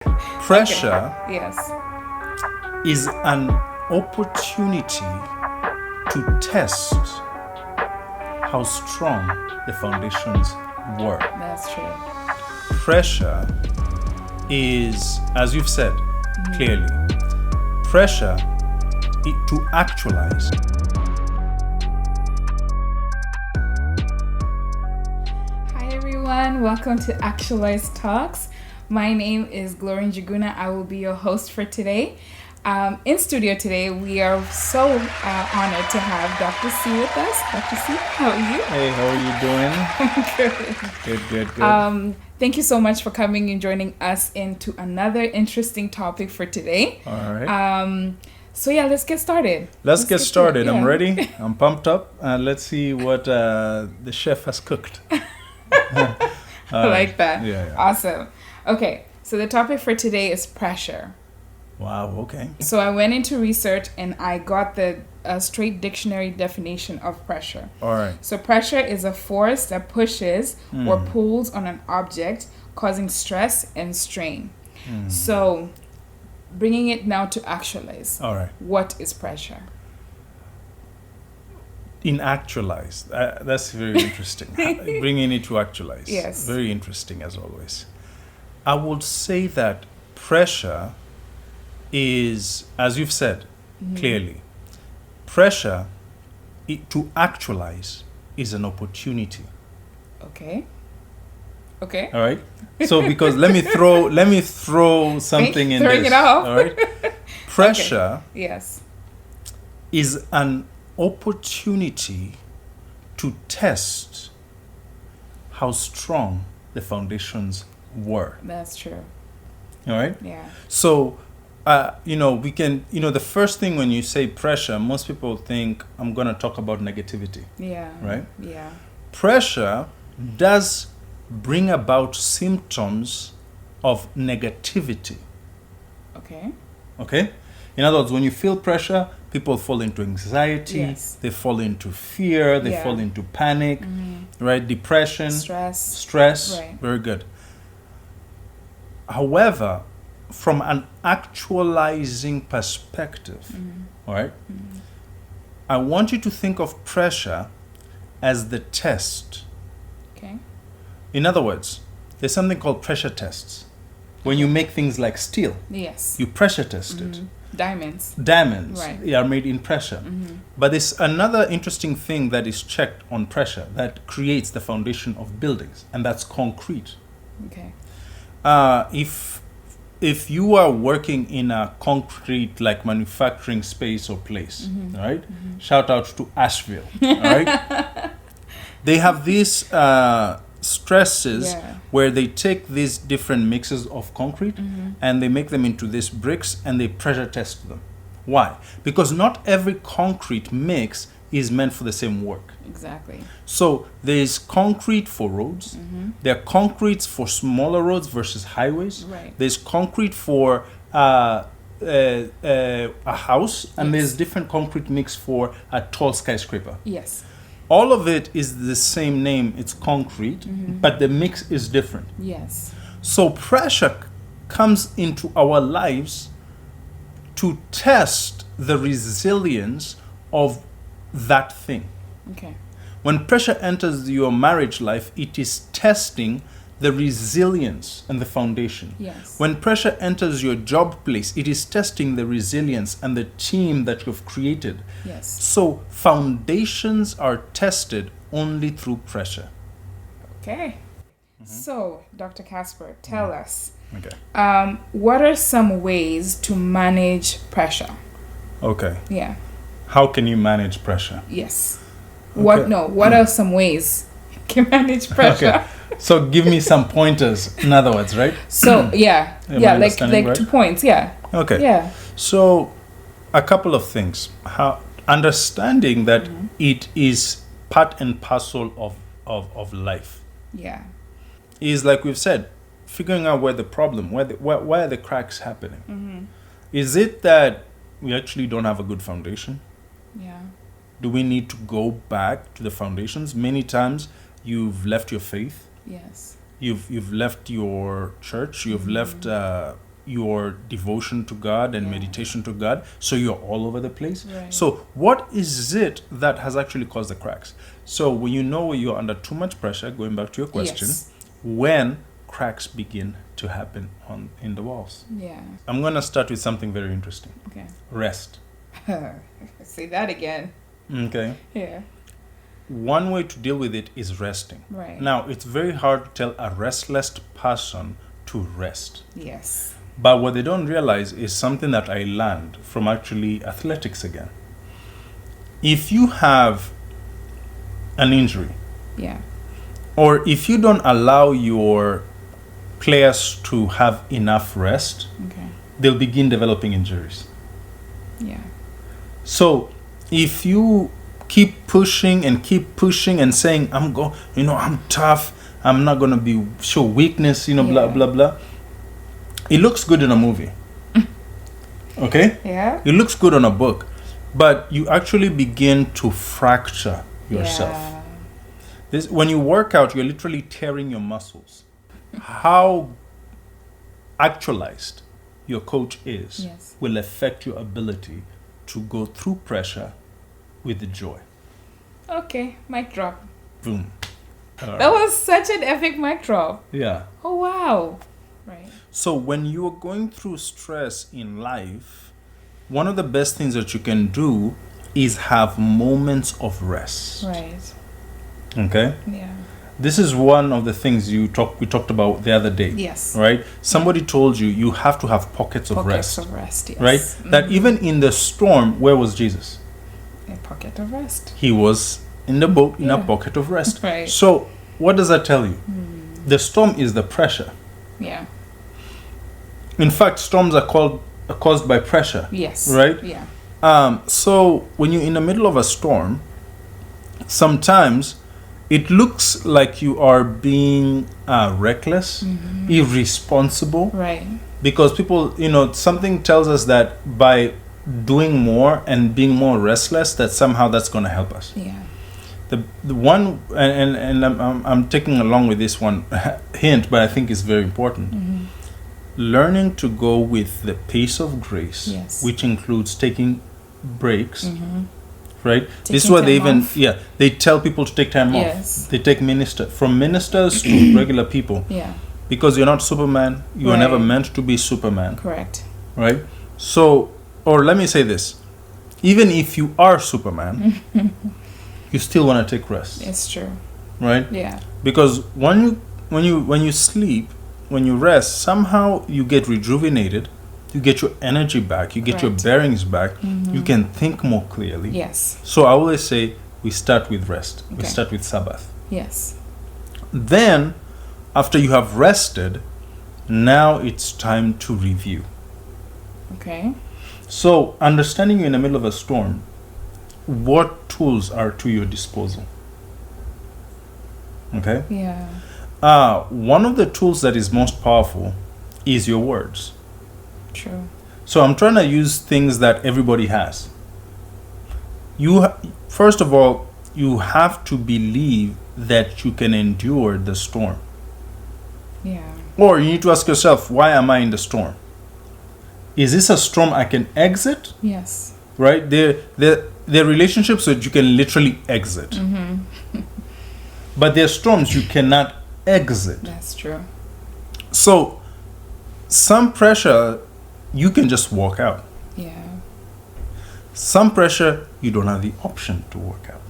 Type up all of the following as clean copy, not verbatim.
Pressure Okay. Yes. is an opportunity to test how strong the foundations were. That's true. Pressure is, as you've said clearly, pressure to actualize. Hi everyone, welcome to Actualize Talks. My name is Gloria Njuguna. I will be your host for today. In studio today, we are so honored to have Dr. C with us. Dr. C, how are you? Hey, how are you doing? Good. Good. Thank you so much for coming and joining us into another interesting topic for today. All right. So yeah, let's get started. Let's get started. Yeah. I'm ready. I'm pumped up. Let's see what the chef has cooked. I like that. Yeah. Awesome. Okay, so the topic for today is pressure. Wow. Okay. So I went into research and I got the straight dictionary definition of pressure. All right. So pressure is a force that pushes or pulls on an object, causing stress and strain. So bringing it now to actualize. All right. What is pressure? In Actualize, that's very interesting. Bringing it to Actualize. Yes. Very interesting as always. I would say that pressure is, as you've said clearly, pressure to actualize is an opportunity. Okay. All right. So because let me throw something in Throwing this. it off. All right. Pressure Yes. is an opportunity to test how strong the foundations were. That's true. All right. Yeah. So, we can, the first thing when you say pressure, most people think I'm going to talk about negativity. Yeah. Right? Yeah. Pressure does bring about symptoms of negativity. Okay. Okay? In other words, when you feel pressure, people fall into anxiety, Yes. they fall into fear, they Yeah. fall into panic, right? Depression, Stress. Right. Very good. However, from an actualizing perspective, all right, I want you to think of pressure as the test. Okay. In other words, there's something called pressure tests. When you make things like steel, Yes. you pressure test it. Diamonds. Diamonds Right. are made in pressure. But there's another interesting thing that is checked on pressure that creates the foundation of buildings, and that's concrete. Okay. If you are working in a concrete like manufacturing space or place, all right? Shout out to Asheville, all right? They have these stresses Yeah. where they take these different mixes of concrete and they make them into these bricks and they pressure test them. Why? Because not every concrete mix is meant for the same work. Exactly. So there's concrete for roads. There are concretes for smaller roads versus highways. Right. There's concrete for a house, and there's different concrete mix for a tall skyscraper. Yes. All of it is the same name. It's concrete, but the mix is different. Yes. So pressure comes into our lives to test the resilience of that thing. Okay. When pressure enters your marriage life, it is testing the resilience and the foundation. Yes. When pressure enters your job place, it is testing the resilience and the team that you've created. Yes. So foundations are tested only through pressure. Okay. So, Dr. Casper, tell us, Okay. what are some ways to manage pressure? Okay. Yeah. How can you manage pressure? Yes. Okay. What are some ways you can manage pressure? Okay. So give me some pointers, in other words, right? So, yeah. Am I Yeah, like understanding right? 2 points. Yeah. Okay. Yeah. So, a couple of things. Understanding that it is part and parcel of life Yeah. is, like we've said, figuring out where the problem, where are the cracks happening. Is it that we actually don't have a good foundation? Yeah. Do we need to go back to the foundations? Many times you've left your faith, Yes. you've left your church, you've left your devotion to God and Yeah. meditation to God, so you're all over the place. Right. So what is it that has actually caused the cracks? So when you know you're under too much pressure, going back to your question, Yes. when cracks begin to happen in the walls. Yeah. I'm going to start with something very interesting. Okay. Rest. Say that again. Okay. Yeah. One way to deal with it is resting. Right. Now, it's very hard to tell a restless person to rest. Yes. But what they don't realize is something that I learned from actually athletics again. If you have an injury, Yeah. or if you don't allow your players to have enough rest, Okay. they'll begin developing injuries. Yeah. So if you keep pushing and saying, I'm tough, I'm not going to show weakness, blah, Yeah. blah, blah. It looks good in a movie. Okay? Yeah. It looks good on a book. But you actually begin to fracture yourself. Yeah. When you work out, you're literally tearing your muscles. How actualized your coach is Yes. will affect your ability to go through pressure with joy. Okay. Mic drop. Boom. That was such an epic mic drop. Yeah. Oh wow. Right. So when you are going through stress in life, one of the best things that you can do is have moments of rest. Right. Okay? Yeah. This is one of the things we talked about the other day. Yes. Right? Somebody told you have to have pockets of Pockets rest. of rest. Yes. Right? That even in the storm, where was Jesus? A pocket of rest. He was in the boat in a Yeah. pocket of rest. Right. So what does that tell you? The storm is the pressure. Yeah. In fact, storms are caused by pressure. Yes. Right? Yeah. So when you're in the middle of a storm, sometimes it looks like you are being reckless, irresponsible, Right. because people, something tells us that by doing more and being more restless, that somehow that's going to help us. Yeah. The one, and I'm taking along with this one hint, but I think it's very important. Learning to go with the pace of grace, Yes. which includes taking breaks, right? This is Taking what they time even, off. they tell people to take time Yes. off. They take from ministers to regular people, Yeah. because you're not Superman. You were Right. never meant to be Superman, Correct. right? So, or let me say this: even if you are Superman, you still want to take rest, It's true. right? Yeah. Because when you sleep, when you rest, somehow you get rejuvenated, you get your energy back, you get your Right. bearings back, you can think more clearly. Yes. So I always say we start with rest. We Okay. start with Sabbath. Yes. Then, after you have rested, now it's time to review. Okay. So, understanding you're in the middle of a storm, what tools are to your disposal? Okay? Yeah. One of the tools that is most powerful is your words. True. So I'm trying to use things that everybody has. First of all, you have to believe that you can endure the storm. Yeah. Or you need to ask yourself, why am I in the storm? Is this a storm I can exit? Yes. Right? They're relationships that you can literally exit. But there are storms you cannot exit. That's true. So some pressure you can just walk out. Yeah. Some pressure you don't have the option to walk out.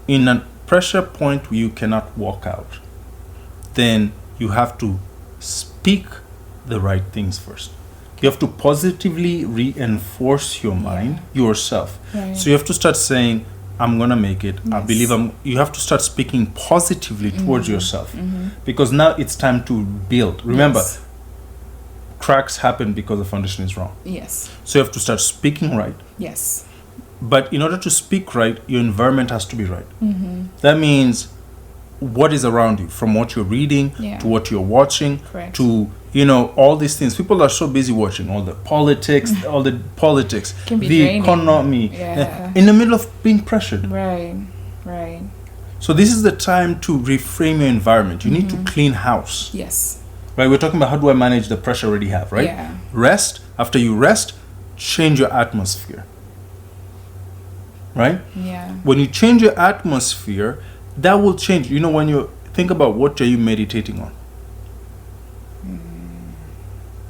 In a pressure point where you cannot walk out, then you have to speak the right things first. You have to positively reinforce your mind, yourself. Right. So you have to start saying, I'm going to make it. I Yes. believe you have to start speaking positively towards yourself. Because now it's time to build. Remember, Yes. cracks happen because the foundation is wrong. Yes. So you have to start speaking right. Yes. But in order to speak right, your environment has to be right. That means what is around you, from what you're reading Yeah. to what you're watching, Correct. to all these things. People are so busy watching all the politics, Can be the draining. economy, Yeah. in the middle of being pressured. Right. So So this is the time to reframe your environment. You need to clean house. yes. right? We're talking about how do I manage the pressure I already have, right? Yeah. Rest. After you rest, change your atmosphere, right? Yeah. When you change your atmosphere, that will change. You know, when you think about what are you meditating on?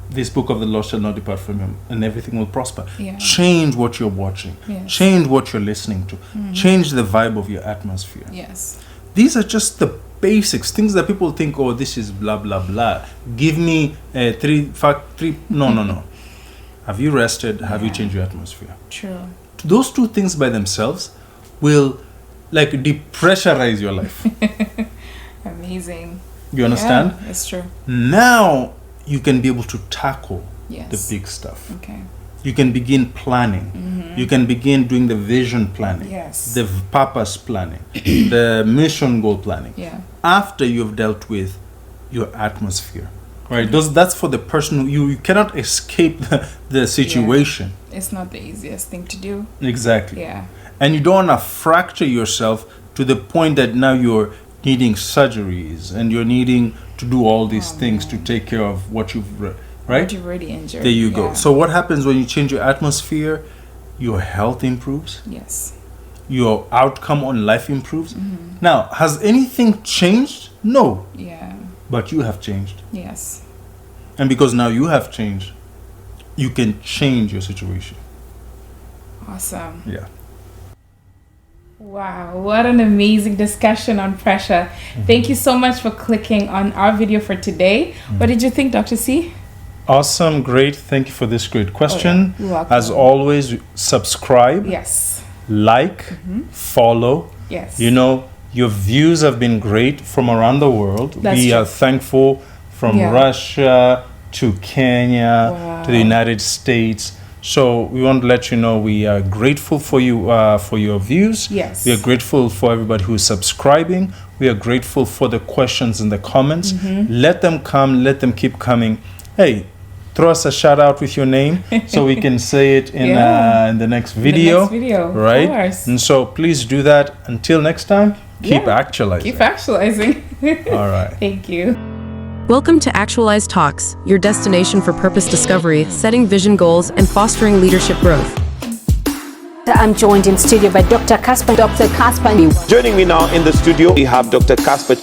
This book of the law shall not depart from him, and everything will prosper. Yeah. Change what you're watching. Yes. Change what you're listening to. Change the vibe of your atmosphere. Yes. These are just the basics, things that people think, oh, this is blah, blah, blah. Give me three. No. Have you rested? Have you Yeah. changed your atmosphere? True. Those two things by themselves will like depressurize your life. Amazing. You understand? Yeah, it's true. Now you can be able to tackle Yes. the big stuff. Okay. You can begin planning. You can begin doing the vision planning, Yes. the purpose planning, the mission goal planning. Yeah. After you've dealt with your atmosphere, right? That's for the person who you cannot escape the situation. It's not the easiest thing to do. Exactly. Yeah. And you don't want to fracture yourself to the point that now you're needing surgeries and you're needing to do all these things to take care of what you've right. What you've already injured. There you Yeah. go. So what happens when you change your atmosphere? Your health improves. Yes. Your outcome on life improves. Now, has anything changed? No, Yeah. but you have changed. Yes. And because now you have changed, you can change your situation. Awesome. Yeah. Wow, what an amazing discussion on pressure. Thank you so much for clicking on our video for today. What did you think, Dr. C? Awesome. Great. Thank you for this great question. You're welcome. As always, subscribe, Yes. like, follow. Yes. You know, your views have been great from around the world. That's We true. are thankful from Yeah. Russia to Kenya Wow. to the United States. So we want to let you know we are grateful for you for your views. Yes. We are grateful for everybody who is subscribing. We are grateful for the questions in the comments. Let them come. Let them keep coming. Hey, throw us a shout out with your name so we can say it in Yeah. in the next video. The next video, of right? course. And so please do that. Until next time, keep Yeah. actualizing. Keep actualizing. All right. Thank you. Welcome to Actualize Talks, your destination for purpose discovery, setting vision goals, and fostering leadership growth. I'm joined in studio by Dr. Casper. Dr. Casper. Joining me now in the studio, we have Dr. Casper.